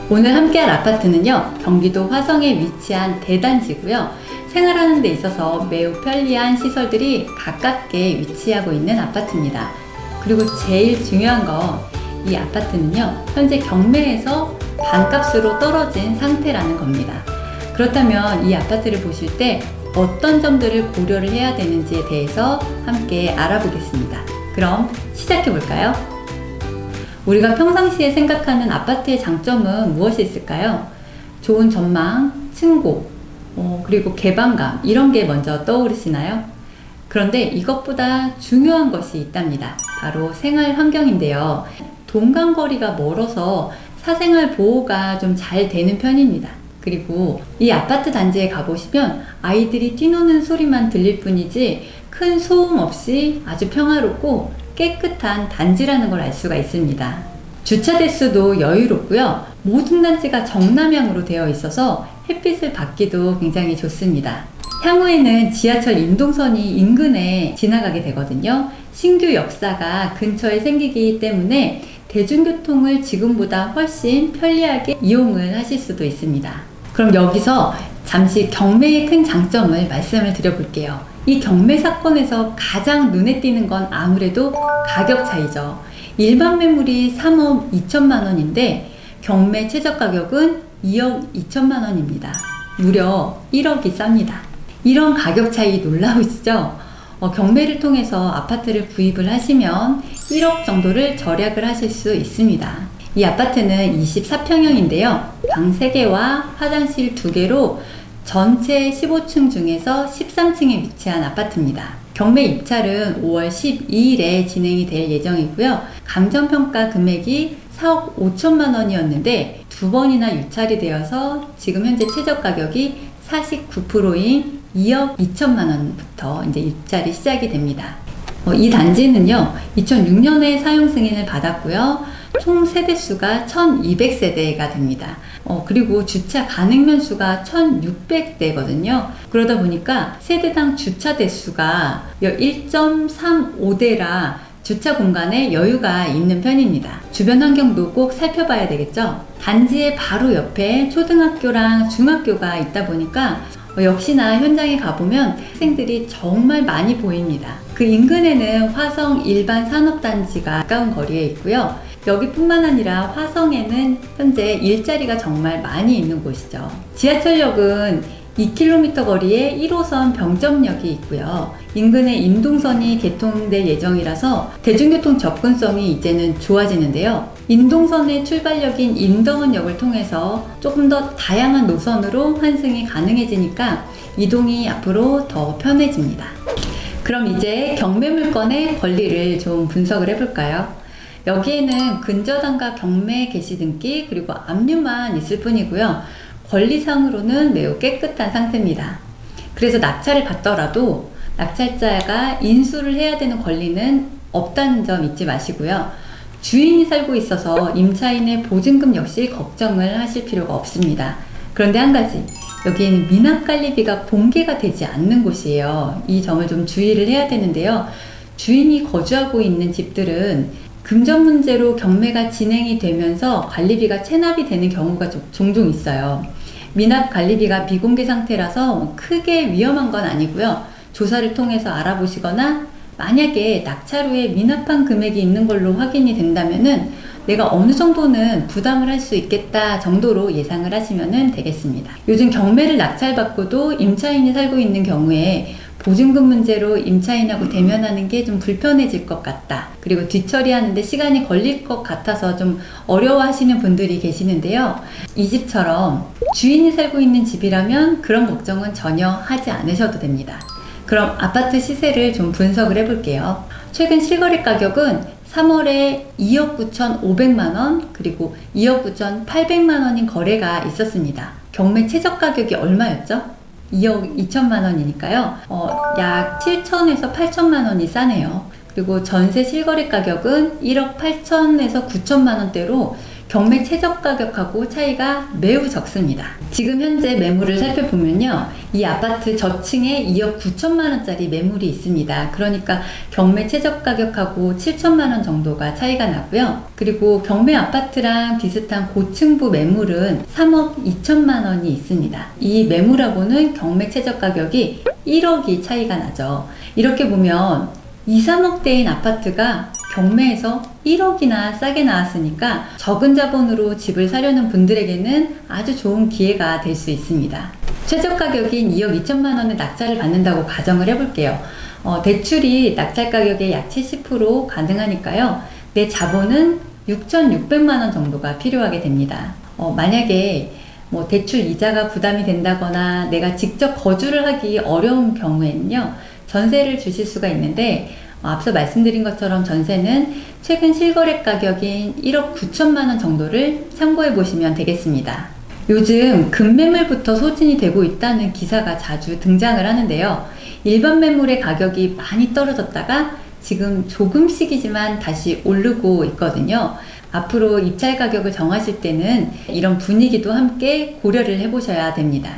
오늘 함께할 아파트는요, 경기도 화성에 위치한 대단지고요. 생활하는 데 있어서 매우 편리한 시설들이 가깝게 위치하고 있는 아파트입니다. 그리고 제일 중요한 거, 이 아파트는요, 현재 경매에서 반값으로 떨어진 상태라는 겁니다. 그렇다면 이 아파트를 보실 때 어떤 점들을 고려를 해야 되는지에 대해서 함께 알아보겠습니다. 그럼 시작해 볼까요? 우리가 평상시에 생각하는 아파트의 장점은 무엇이 있을까요? 좋은 전망, 층고, 그리고 개방감, 이런 게 먼저 떠오르시나요? 그런데 이것보다 중요한 것이 있답니다. 바로 생활 환경인데요. 동간거리가 멀어서 사생활 보호가 좀 잘 되는 편입니다. 그리고 이 아파트 단지에 가보시면 아이들이 뛰노는 소리만 들릴 뿐이지 큰 소음 없이 아주 평화롭고 깨끗한 단지라는 걸 알 수가 있습니다. 주차 대수도 여유롭고요. 모든 단지가 정남향으로 되어 있어서 햇빛을 받기도 굉장히 좋습니다. 향후에는 지하철 인동선이 인근에 지나가게 되거든요. 신규 역사가 근처에 생기기 때문에 대중교통을 지금보다 훨씬 편리하게 이용을 하실 수도 있습니다. 그럼 여기서 잠시 경매의 큰 장점을 말씀을 드려볼게요. 이 경매 사건에서 가장 눈에 띄는 건 아무래도 가격 차이죠. 일반 매물이 3억 2천만 원인데 경매 최저 가격은 2억 2천만 원입니다. 무려 1억이 쌉니다. 이런 가격 차이 놀라우시죠? 경매를 통해서 아파트를 구입을 하시면 1억 정도를 절약을 하실 수 있습니다. 이 아파트는 24평형인데요. 방 3개와 화장실 2개로 전체 15층 중에서 13층에 위치한 아파트입니다. 경매 입찰은 5월 12일에 진행이 될 예정이고요. 감정평가 금액이 4억 5천만 원이었는데 2번이나 유찰이 되어서 지금 현재 최저 가격이 49%인 2억 2천만 원부터 이제 입찰이 시작이 됩니다. 이 단지는요, 2006년에 사용 승인을 받았고요. 총 세대수가 1200세대가 됩니다. 그리고 주차 가능 면수가 1600대거든요. 그러다 보니까 세대당 주차 대수가 1.35대라 주차 공간에 여유가 있는 편입니다. 주변 환경도 꼭 살펴봐야 되겠죠? 단지의 바로 옆에 초등학교랑 중학교가 있다 보니까 역시나 현장에 가보면 학생들이 정말 많이 보입니다. 그 인근에는 화성 일반 산업단지가 가까운 거리에 있고요. 여기뿐만 아니라 화성에는 현재 일자리가 정말 많이 있는 곳이죠. 지하철역은 2km 거리에 1호선 병점역이 있고요. 인근에 인동선이 개통될 예정이라서 대중교통 접근성이 이제는 좋아지는데요. 인동선의 출발역인 인덕원역을 통해서 조금 더 다양한 노선으로 환승이 가능해지니까 이동이 앞으로 더 편해집니다. 그럼 이제 경매 물건의 권리를 좀 분석을 해볼까요? 여기에는 근저당과 경매 개시 등기 그리고 압류만 있을 뿐이고요. 권리상으로는 매우 깨끗한 상태입니다. 그래서 낙찰을 받더라도 낙찰자가 인수를 해야 되는 권리는 없다는 점 잊지 마시고요. 주인이 살고 있어서 임차인의 보증금 역시 걱정을 하실 필요가 없습니다. 그런데 한 가지, 여기에는 미납관리비가 공개가 되지 않는 곳이에요. 이 점을 좀 주의를 해야 되는데요. 주인이 거주하고 있는 집들은 금전 문제로 경매가 진행이 되면서 관리비가 체납이 되는 경우가 종종 있어요. 미납 관리비가 비공개 상태라서 크게 위험한 건 아니고요. 조사를 통해서 알아보시거나 만약에 낙찰 후에 미납한 금액이 있는 걸로 확인이 된다면은 내가 어느 정도는 부담을 할 수 있겠다 정도로 예상을 하시면 되겠습니다. 요즘 경매를 낙찰받고도 임차인이 살고 있는 경우에 보증금 문제로 임차인하고 대면하는 게 좀 불편해질 것 같다. 그리고 뒤처리하는데 시간이 걸릴 것 같아서 좀 어려워하시는 분들이 계시는데요. 이 집처럼 주인이 살고 있는 집이라면 그런 걱정은 전혀 하지 않으셔도 됩니다. 그럼 아파트 시세를 좀 분석을 해볼게요. 최근 실거래 가격은 3월에 2억 9,500만원 그리고 2억 9,800만원인 거래가 있었습니다. 경매 최저 가격이 얼마였죠? 2억 2천만 원이니까요. 약 7천에서 8천만 원이 싸네요. 그리고 전세 실거래 가격은 1억 8천에서 9천만 원대로 경매 최저 가격하고 차이가 매우 적습니다. 지금 현재 매물을 살펴보면요, 이 아파트 저층에 2억 9천만 원짜리 매물이 있습니다. 그러니까 경매 최저 가격하고 7천만 원 정도가 차이가 나고요. 그리고 경매 아파트랑 비슷한 고층부 매물은 3억 2천만 원이 있습니다. 이 매물하고는 경매 최저 가격이 1억이 차이가 나죠. 이렇게 보면 2, 3억대인 아파트가 경매에서 1억이나 싸게 나왔으니까 적은 자본으로 집을 사려는 분들에게는 아주 좋은 기회가 될 수 있습니다. 최저 가격인 2억 2천만 원의 낙찰을 받는다고 가정을 해볼게요. 대출이 낙찰 가격의 약 70% 가능하니까요. 내 자본은 6,600만 원 정도가 필요하게 됩니다. 만약에 대출 이자가 부담이 된다거나 내가 직접 거주를 하기 어려운 경우에는요, 전세를 주실 수가 있는데, 앞서 말씀드린 것처럼 전세는 최근 실거래 가격인 1억 9천만 원 정도를 참고해 보시면 되겠습니다. 요즘 급매물부터 소진이 되고 있다는 기사가 자주 등장을 하는데요. 일반 매물의 가격이 많이 떨어졌다가 지금 조금씩이지만 다시 오르고 있거든요. 앞으로 입찰 가격을 정하실 때는 이런 분위기도 함께 고려를 해보셔야 됩니다.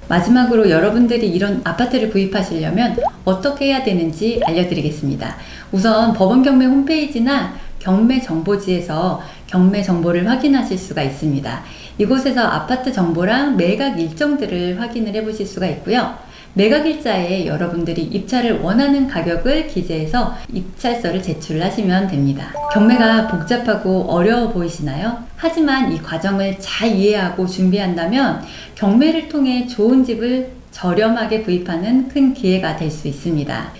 마지막으로 여러분들이 이런 아파트를 구입하시려면 어떻게 해야 되는지 알려드리겠습니다. 우선 법원 경매 홈페이지나 경매 정보지에서 경매 정보를 확인하실 수가 있습니다. 이곳에서 아파트 정보랑 매각 일정들을 확인을 해 보실 수가 있고요. 매각일자에 여러분들이 입찰을 원하는 가격을 기재해서 입찰서를 제출하시면 됩니다. 경매가 복잡하고 어려워 보이시나요? 하지만 이 과정을 잘 이해하고 준비한다면 경매를 통해 좋은 집을 저렴하게 구입하는 큰 기회가 될 수 있습니다.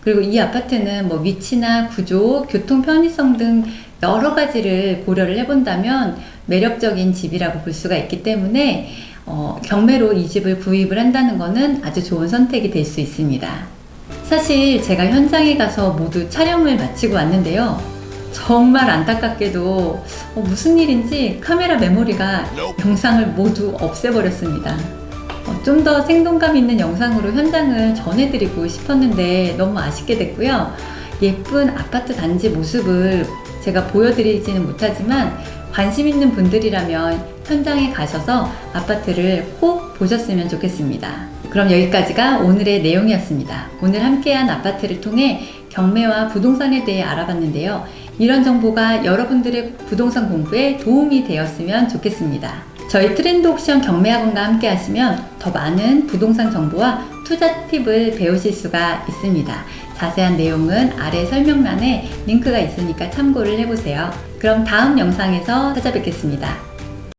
그리고 이 아파트는 위치나 구조, 교통 편의성 등 여러 가지를 고려를 해본다면 매력적인 집이라고 볼 수가 있기 때문에 경매로 이 집을 구입을 한다는 것은 아주 좋은 선택이 될 수 있습니다. 사실 제가 현장에 가서 모두 촬영을 마치고 왔는데요. 정말 안타깝게도 무슨 일인지 카메라 메모리가 영상을 모두 없애버렸습니다. 좀 더 생동감 있는 영상으로 현장을 전해드리고 싶었는데 너무 아쉽게 됐고요. 예쁜 아파트 단지 모습을 제가 보여드리지는 못하지만 관심 있는 분들이라면 현장에 가셔서 아파트를 꼭 보셨으면 좋겠습니다. 그럼 여기까지가 오늘의 내용이었습니다. 오늘 함께한 아파트를 통해 경매와 부동산에 대해 알아봤는데요. 이런 정보가 여러분들의 부동산 공부에 도움이 되었으면 좋겠습니다. 저희 트렌드 옥션 경매학원과 함께 하시면 더 많은 부동산 정보와 투자 팁을 배우실 수가 있습니다. 자세한 내용은 아래 설명란에 링크가 있으니까 참고를 해보세요. 그럼 다음 영상에서 찾아뵙겠습니다.